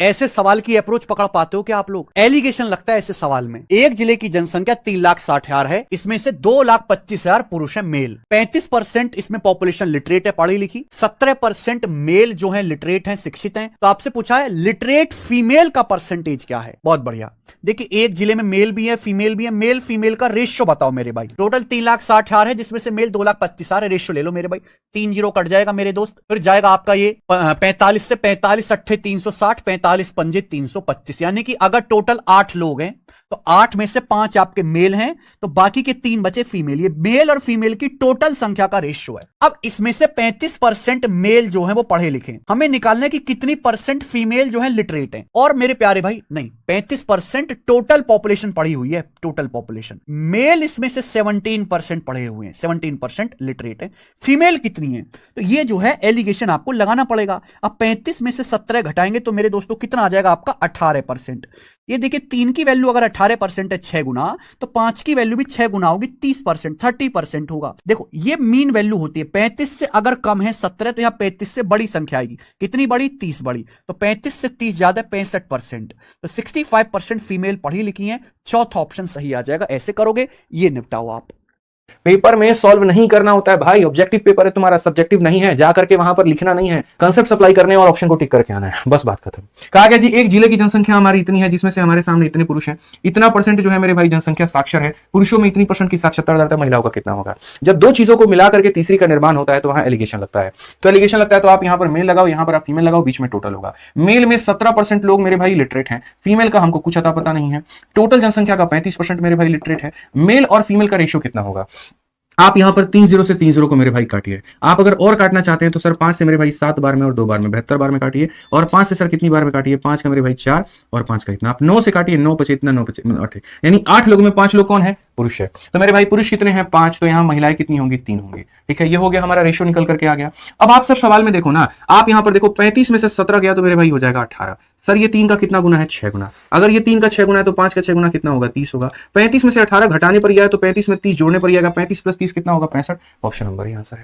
ऐसे सवाल की अप्रोच पकड़ पाते हो क्या आप लोग? एलिगेशन लगता है ऐसे सवाल में। एक जिले की जनसंख्या 3,60,000 है, इसमें से 2,25,000 पुरुष है मेल। 35% इसमें पॉपुलेशन लिटरेट है, पढ़ी लिखी। 17% मेल जो है लिटरेट है, शिक्षित हैं। तो आपसे पूछा है लिटरेट फीमेल का परसेंटेज क्या है। बहुत बढ़िया। देखिए एक जिले में मेल भी है फीमेल भी है, मेल फीमेल का रेशियो बताओ मेरे भाई। टोटल 3,60,000 है, जिसमें से मेल 2,25,000 है। रेशियो ले लो मेरे भाई, 3 जीरो कट जाएगा मेरे दोस्त। फिर जाएगा आपका ये 45 से 45 अट्ठे 360, 45 पंजे 325। यानी कि अगर टोटल 8 लोग हैं तो 8 में से 5 आपके मेल हैं, तो बाकी के 3 बचे फीमेल। ये मेल और फीमेल की टोटल संख्या का रेशियो है। अब इसमें से 35% मेल जो है वो पढ़े लिखे। हमें निकालना है कि कितनी परसेंट फीमेल जो है लिटरेट है। और मेरे प्यारे भाई नहीं, 35% टोटल पॉपुलेशन पढ़ी हुई है, टोटल पॉपुलेशन। मेल इसमें से 17% पढ़े हुए हैं, 17% लिटरेट है। फीमेल कितनी है? तो ये जो है एलिगेशन आपको लगाना पड़ेगा। अब 35 में से 17 घटाएंगे तो मेरे दोस्तों कितना आ जाएगा आपका? 18%। ये देखिए 3 की वैल्यू अगर 18% है 6 गुना, तो 5 की वैल्यू भी 6 गुना होगी, 30%, 30% होगा। देखो ये मीन वैल्यू होती है। 35 से अगर कम है 17, तो यहां 35 से बड़ी संख्या आएगी। कितनी बड़ी? 30 बड़ी। तो 35 से 30 ज्यादा 65%। तो 65% फीमेल पढ़ी लिखी हैं। चौथा ऑप्शन सही आ जाएगा। ऐसे करोगे, ये निपटाओ आप। पेपर में सॉल्व नहीं करना होता है भाई, ऑब्जेक्टिव पेपर है तुम्हारा, सब्जेक्टिव नहीं है। जा करके वहां पर लिखना नहीं है, कांसेप्ट सप्लाई करने और ऑप्शन को टिक करके आना है, बस बात खत्म। कहा गया जी एक जिले की जनसंख्या हमारी इतनी है, जिसमें से हमारे सामने इतने पुरुष हैं, इतना परसेंट जो है मेरे भाई जनसंख्या साक्षर है। पुरुषों में इतनी परसेंट की साक्षरता दर, महिलाओं का कितना होगा? जब दो चीजों को मिला करके तीसरी का निर्माण होता है तो वहां एलिगेशन लगता है। तो एलिगेशन लगता है तो आप यहां पर मेल लगाओ, यहां पर आप फीमेल लगाओ, बीच में टोटल होगा। मेल में 17% लोग मेरे भाई लिटरेट हैं, फीमेल का हमको कुछ अता पता नहीं है। टोटल जनसंख्या का 35% मेरे भाई लिटरेट है। मेल और फीमेल का रेशियो कितना होगा? आप यहां पर 3 0 से 3 0 को मेरे भाई काटिए। आप अगर और काटना चाहते हैं तो सर 5 से मेरे भाई 7 बार में और 2 बार में 72 बार में काटिए। और 5 से सर कितनी बार में काटिए? 5 का मेरे भाई 4 और 5 का इतना। आप 9 से काटिए, 9 बचे इतना, 9 बचे 8, यानी 8 लोगों में 5 लोग कौन है? पुरुष है। तो मेरे भाई पुरुष कितने हैं? 5। तो यहां महिलाएं कितनी होंगी? 3 होंगी। ठीक है, ये हो गया हमारा रेशियो निकल करके आ गया। अब आप सर सवाल में देखो ना, आप यहां पर देखो 35 में से 17 गया तो मेरे भाई हो जाएगा 18। सर ये 3 का कितना गुना है? 6 गुना। अगर ये 3 का 6 गुना है तो 5 का 6 गुना कितना होगा? 30 होगा। 35 में से 18 घटाने पर गया है तो 35 में 30 जोड़ने पर आएगा। 35 + 30 कितना होगा? 65। ऑप्शन नंबर यहां आंसर है।